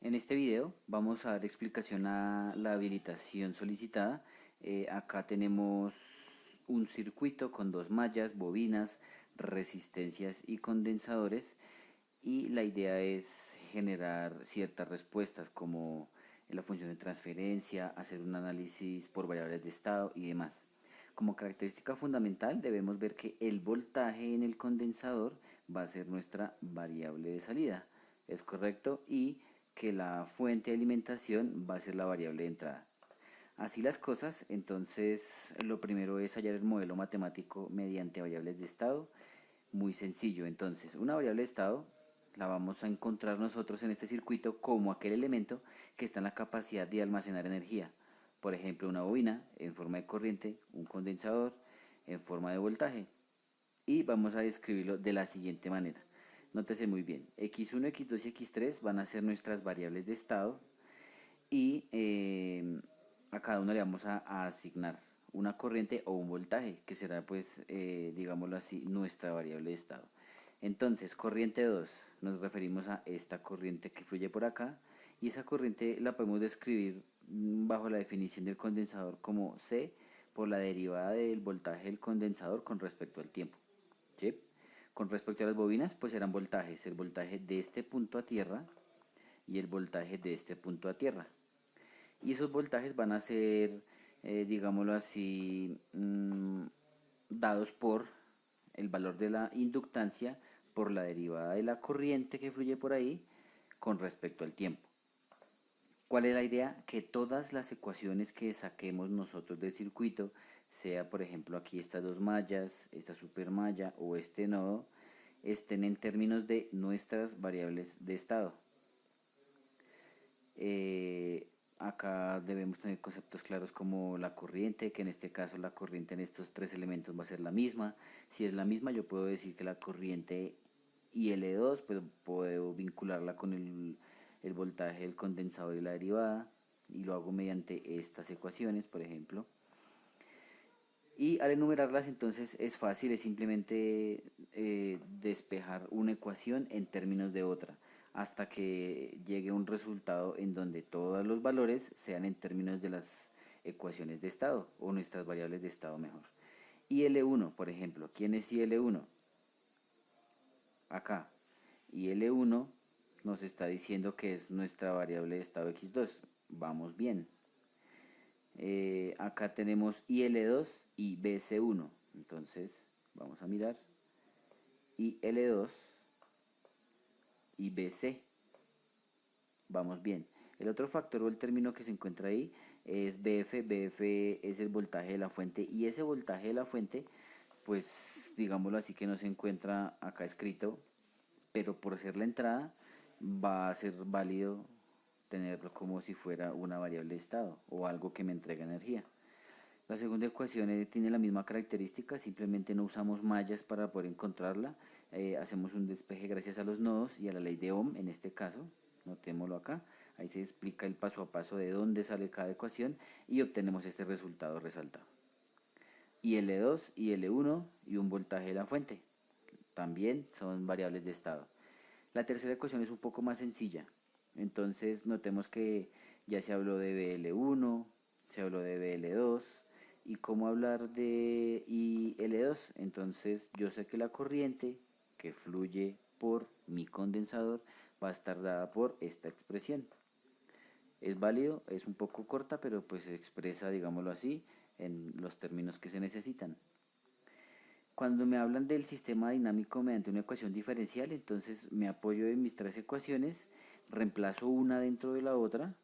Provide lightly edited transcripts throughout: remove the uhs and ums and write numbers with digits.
En este video vamos a dar explicación a la habilitación solicitada. Acá tenemos un circuito con dos mallas, bobinas, resistencias y condensadores, y la idea es generar ciertas respuestas como la función de transferencia, hacer un análisis por variables de estado y demás. Como característica fundamental debemos ver que el voltaje en el condensador va a ser nuestra variable de salida, es correcto, y que la fuente de alimentación va a ser la variable de entrada. Así las cosas, entonces lo primero es hallar el modelo matemático mediante variables de estado. Muy sencillo, entonces una variable de estado la vamos a encontrar nosotros en este circuito como aquel elemento que está en la capacidad de almacenar energía. Por ejemplo, una bobina en forma de corriente, un condensador en forma de voltaje. Y vamos a describirlo de la siguiente manera. Nótese muy bien, x1, x2 y x3 van a ser nuestras variables de estado, y a cada una le vamos a asignar una corriente o un voltaje, que será pues, digámoslo así, nuestra variable de estado. Entonces, corriente 2, nos referimos a esta corriente que fluye por acá, y esa corriente la podemos describir bajo la definición del condensador como C por la derivada del voltaje del condensador con respecto al tiempo. ¿Sí? Con respecto a las bobinas, pues eran voltajes, el voltaje de este punto a tierra y el voltaje de este punto a tierra. Y esos voltajes van a ser, digámoslo así, dados por el valor de la inductancia por la derivada de la corriente que fluye por ahí con respecto al tiempo. ¿Cuál es la idea? Que todas las ecuaciones que saquemos nosotros del circuito, sea por ejemplo aquí estas dos mallas, esta supermalla o este nodo, estén en términos de nuestras variables de estado. Acá debemos tener conceptos claros como la corriente, que en este caso la corriente en estos tres elementos va a ser la misma. Si es la misma, yo puedo decir que la corriente IL2, pues puedo vincularla con el voltaje del condensador y la derivada, y lo hago mediante estas ecuaciones, por ejemplo. Y al enumerarlas entonces es fácil, es simplemente despejar una ecuación en términos de otra, hasta que llegue un resultado en donde todos los valores sean en términos de las ecuaciones de estado, o nuestras variables de estado mejor. Y L1, por ejemplo, ¿quién es IL1? Acá. Y L1 nos está diciendo que es nuestra variable de estado x2. Vamos bien. Acá tenemos IL2 y BC1. Entonces, vamos a mirar. IL2 y BC. Vamos bien. El otro factor o el término que se encuentra ahí es BF. BF es el voltaje de la fuente. Y ese voltaje de la fuente, pues digámoslo así, que no se encuentra acá escrito, pero por ser la entrada va a ser válido tenerlo como si fuera una variable de estado o algo que me entrega energía. La segunda ecuación tiene la misma característica, simplemente no usamos mallas para poder encontrarla. Hacemos un despeje gracias a los nodos y a la ley de Ohm en este caso, notémoslo acá. Ahí se explica el paso a paso de dónde sale cada ecuación y obtenemos este resultado resaltado. Y L2 y L1 y un voltaje de la fuente también son variables de estado. La tercera ecuación es un poco más sencilla. Entonces notemos que ya se habló de BL1, se habló de BL2, y cómo hablar de IL2. Entonces yo sé que la corriente que fluye por mi condensador va a estar dada por esta expresión. Es válido, es un poco corta, pero pues se expresa, digámoslo así, en los términos que se necesitan. Cuando me hablan del sistema dinámico mediante una ecuación diferencial, entonces me apoyo en mis tres ecuaciones, reemplazo una dentro de la otra,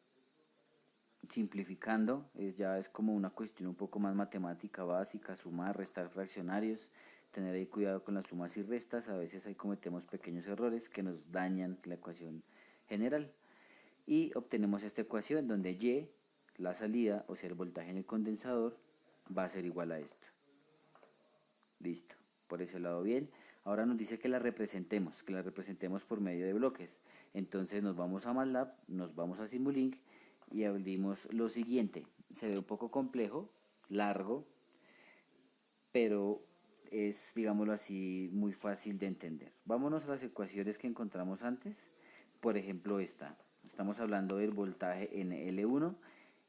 simplificando, ya es como una cuestión un poco más matemática básica, sumar, restar fraccionarios, tener ahí cuidado con las sumas y restas, a veces ahí cometemos pequeños errores que nos dañan la ecuación general. Y obtenemos esta ecuación donde Y, la salida, o sea el voltaje en el condensador, va a ser igual a esto. Listo, por ese lado bien. Ahora nos dice que la representemos por medio de bloques. Entonces nos vamos a MATLAB, nos vamos a Simulink y abrimos lo siguiente. Se ve un poco complejo, largo, pero es, digámoslo así, muy fácil de entender. Vámonos a las ecuaciones que encontramos antes. Por ejemplo, esta Estamos hablando del voltaje en L1.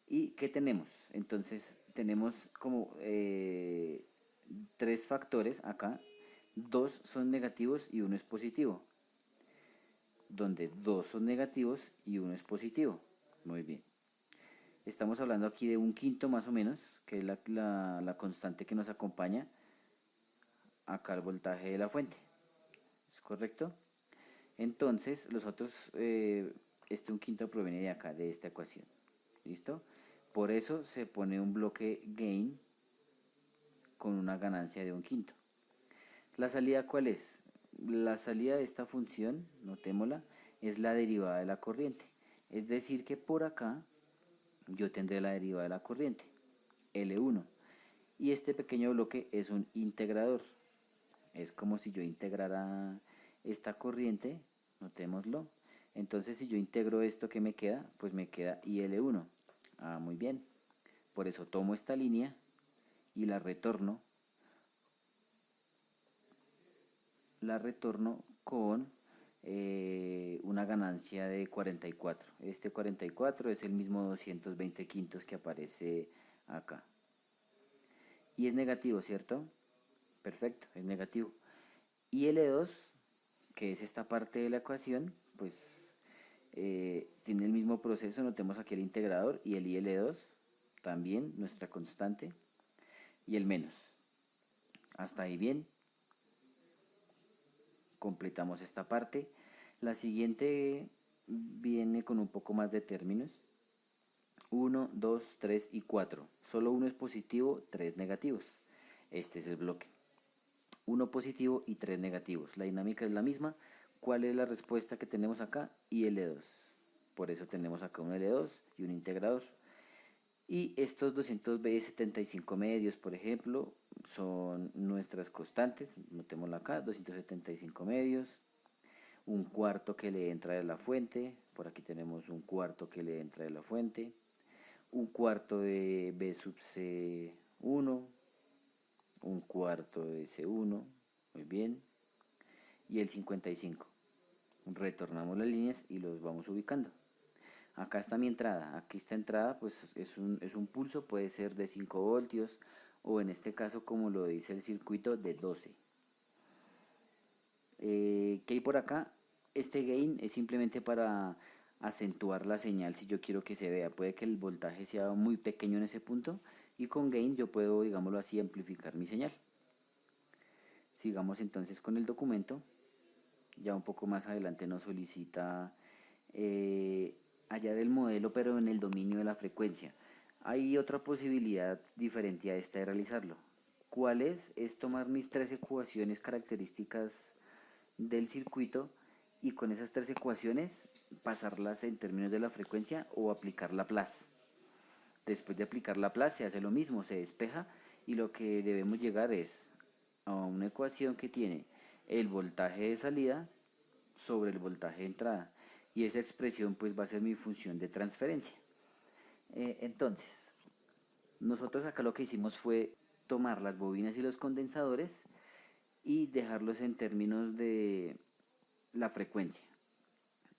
¿Y qué tenemos? Entonces tenemos como tres factores acá. Dos son negativos y uno es positivo. Donde dos son negativos y uno es positivo. Muy bien. Estamos hablando aquí de un quinto más o menos, que es la constante que nos acompaña acá al voltaje de la fuente. ¿Es correcto? Entonces, los otros, este un quinto proviene de acá, de esta ecuación. ¿Listo? Por eso se pone un bloque gain con una ganancia de un quinto. ¿La salida cuál es? La salida de esta función, notémosla, es la derivada de la corriente. Es decir que por acá yo tendré la derivada de la corriente, L1. Y este pequeño bloque es un integrador. Es como si yo integrara esta corriente, notémoslo. Entonces si yo integro esto, ¿qué me queda? Pues me queda IL1. Ah, muy bien. Por eso tomo esta línea y la retorno con una ganancia de 44. Este 44 es el mismo 220 quintos que aparece acá. Y es negativo, ¿cierto? Perfecto, es negativo. Y L2, que es esta parte de la ecuación, pues tiene el mismo proceso. Notemos aquí el integrador y el IL2, también nuestra constante, y el menos. Hasta ahí bien. Completamos esta parte. La siguiente viene con un poco más de términos. 1, 2, 3 y 4. Solo uno es positivo, 3 negativos. Este es el bloque. Uno positivo y 3 negativos. La dinámica es la misma. ¿Cuál es la respuesta que tenemos acá? IL2. Por eso tenemos acá un L2 y un integrador. Y estos 275 medios, por ejemplo, son nuestras constantes. Notémoslo acá, 275 medios. Un cuarto que le entra de la fuente. Por aquí tenemos un cuarto que le entra de la fuente. Un cuarto de B sub C1. Un cuarto de C1. Muy bien. Y el 55. Retornamos las líneas y los vamos ubicando. Acá está mi entrada. Aquí esta entrada pues es un pulso, puede ser de 5 voltios o en este caso, como lo dice el circuito, de 12. ¿Qué hay por acá? Este gain es simplemente para acentuar la señal si yo quiero que se vea. Puede que el voltaje sea muy pequeño en ese punto y con gain yo puedo, digámoslo así, amplificar mi señal. Sigamos entonces con el documento. Ya un poco más adelante nos solicita hallar el modelo, pero en el dominio de la frecuencia. Hay otra posibilidad diferente a esta de realizarlo. ¿Cuál es? Es tomar mis tres ecuaciones características del circuito y con esas tres ecuaciones pasarlas en términos de la frecuencia o aplicar Laplace. Después de aplicar Laplace se hace lo mismo, se despeja y lo que debemos llegar es a una ecuación que tiene el voltaje de salida sobre el voltaje de entrada y esa expresión pues va a ser mi función de transferencia. Entonces, nosotros acá lo que hicimos fue tomar las bobinas y los condensadores y dejarlos en términos de la frecuencia.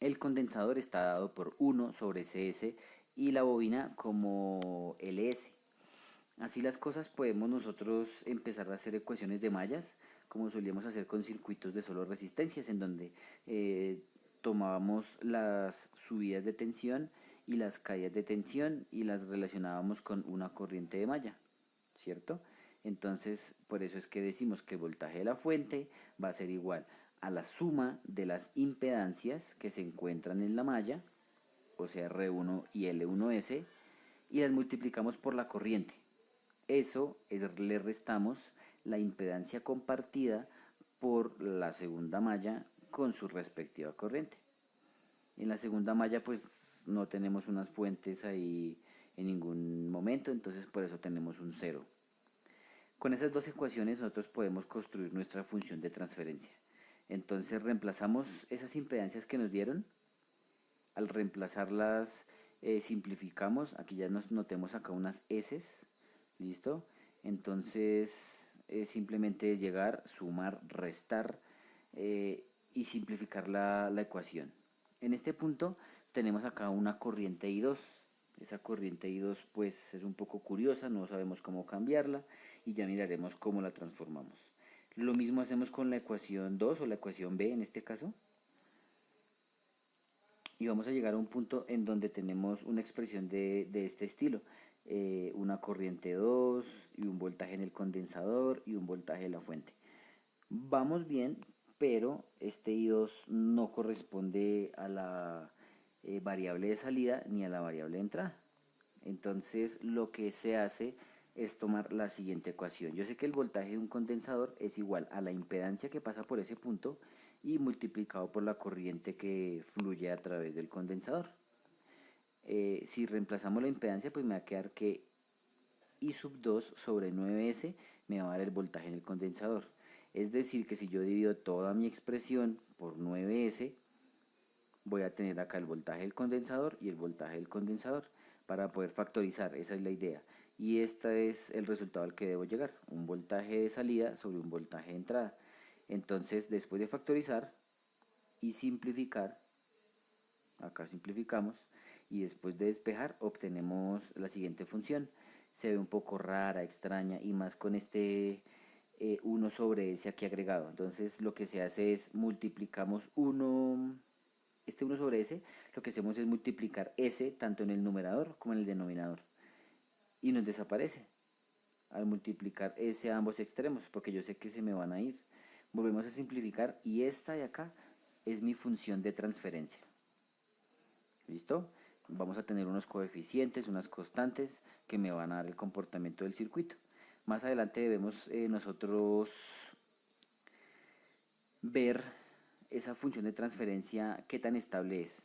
El condensador está dado por 1 sobre CS y la bobina como LS. Así las cosas podemos nosotros empezar a hacer ecuaciones de mallas, como solíamos hacer con circuitos de solo resistencias, en donde tomábamos las subidas de tensión y las caídas de tensión y las relacionábamos con una corriente de malla, ¿cierto? Entonces, por eso es que decimos que el voltaje de la fuente va a ser igual a la suma de las impedancias que se encuentran en la malla, o sea R1 y L1S, y las multiplicamos por la corriente. Eso le restamos la impedancia compartida por la segunda malla con su respectiva corriente. En la segunda malla pues no tenemos unas fuentes ahí en ningún momento, entonces por eso tenemos un cero. Con esas dos ecuaciones nosotros podemos construir nuestra función de transferencia. Entonces reemplazamos esas impedancias que nos dieron. Al reemplazarlas simplificamos. Aquí ya nos notemos acá unas S. ¿Listo? Entonces simplemente es llegar, sumar, restar y simplificar la ecuación. En este punto tenemos acá una corriente I2. Esa corriente I2 pues es un poco curiosa, no sabemos cómo cambiarla y ya miraremos cómo la transformamos. Lo mismo hacemos con la ecuación 2 o la ecuación B en este caso. Y vamos a llegar a un punto en donde tenemos una expresión de este estilo. Una corriente 2 y un voltaje en el condensador y un voltaje de la fuente. Vamos bien, pero este I2 no corresponde a la variable de salida ni a la variable de entrada. Entonces lo que se hace es tomar la siguiente ecuación. Yo sé que el voltaje de un condensador es igual a la impedancia que pasa por ese punto y multiplicado por la corriente que fluye a través del condensador. Si reemplazamos la impedancia, pues me va a quedar que I sub 2 sobre 9S me va a dar el voltaje en el condensador. Es decir, que si yo divido toda mi expresión por 9S, voy a tener acá el voltaje del condensador y el voltaje del condensador para poder factorizar, esa es la idea. Y este es el resultado al que debo llegar, un voltaje de salida sobre un voltaje de entrada. Entonces, después de factorizar y simplificar, acá simplificamos, y después de despejar obtenemos la siguiente función. Se ve un poco rara, extraña, y más con este 1 sobre s aquí agregado. Entonces lo que se hace es multiplicamos 1, este 1 sobre s, lo que hacemos es multiplicar s tanto en el numerador como en el denominador. Y nos desaparece al multiplicar s a ambos extremos, porque yo sé que se me van a ir. Volvemos a simplificar y esta de acá es mi función de transferencia. ¿Listo? Vamos a tener unos coeficientes, unas constantes que me van a dar el comportamiento del circuito. Más adelante debemos nosotros ver esa función de transferencia, qué tan estable es.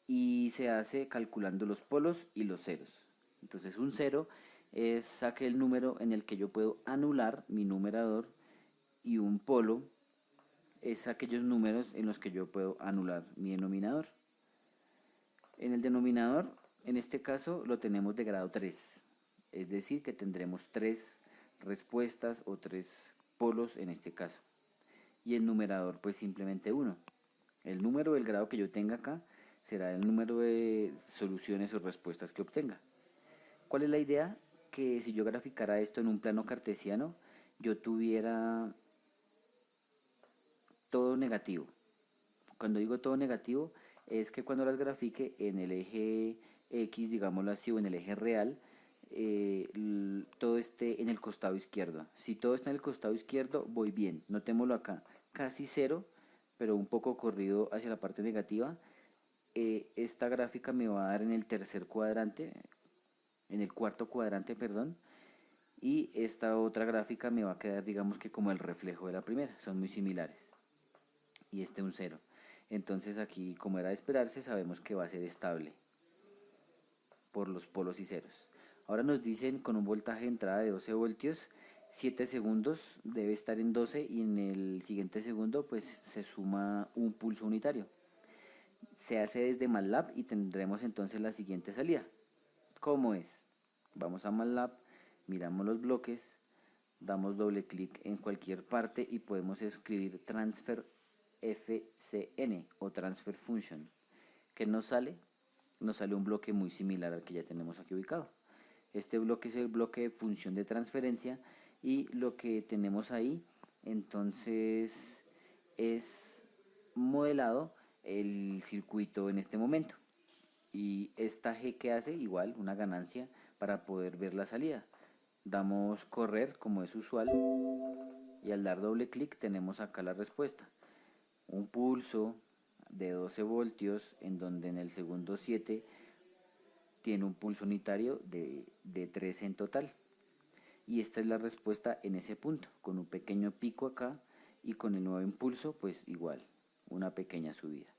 Y se hace calculando los polos y los ceros. Entonces un cero es aquel número en el que yo puedo anular mi numerador y un polo es aquellos números en los que yo puedo anular mi denominador. En el denominador, en este caso, lo tenemos de grado 3, es decir, que tendremos 3 respuestas o 3 polos en este caso. Y el numerador, pues simplemente 1. El número del grado que yo tenga acá será el número de soluciones o respuestas que obtenga. ¿Cuál es la idea? Que si yo graficara esto en un plano cartesiano, yo tuviera todo negativo. Cuando digo todo negativo, es que cuando las grafique en el eje X, digámoslo así, o en el eje real, todo esté en el costado izquierdo. Si todo está en el costado izquierdo, voy bien. Notémoslo acá, casi cero, pero un poco corrido hacia la parte negativa. Esta gráfica me va a dar en el tercer cuadrante, en el cuarto cuadrante, perdón, y esta otra gráfica me va a quedar, digamos que como el reflejo de la primera, son muy similares. Y este un cero. Entonces aquí, como era de esperarse, sabemos que va a ser estable por los polos y ceros. Ahora nos dicen con un voltaje de entrada de 12 voltios, 7 segundos debe estar en 12 y en el siguiente segundo pues se suma un pulso unitario. Se hace desde MATLAB y tendremos entonces la siguiente salida. ¿Cómo es? Vamos a MATLAB, miramos los bloques, damos doble clic en cualquier parte y podemos escribir transfer FCN o transfer function. ¿Qué nos sale? Nos sale un bloque muy similar al que ya tenemos aquí ubicado. Este bloque es el bloque de función de transferencia y lo que tenemos ahí entonces es modelado el circuito en este momento. Y esta G que hace igual una ganancia para poder ver la salida. Damos correr como es usual y al dar doble clic tenemos acá la respuesta. Un pulso de 12 voltios en donde en el segundo 7 tiene un pulso unitario de 3 en total. Y esta es la respuesta en ese punto, con un pequeño pico acá y con el nuevo impulso pues igual, una pequeña subida.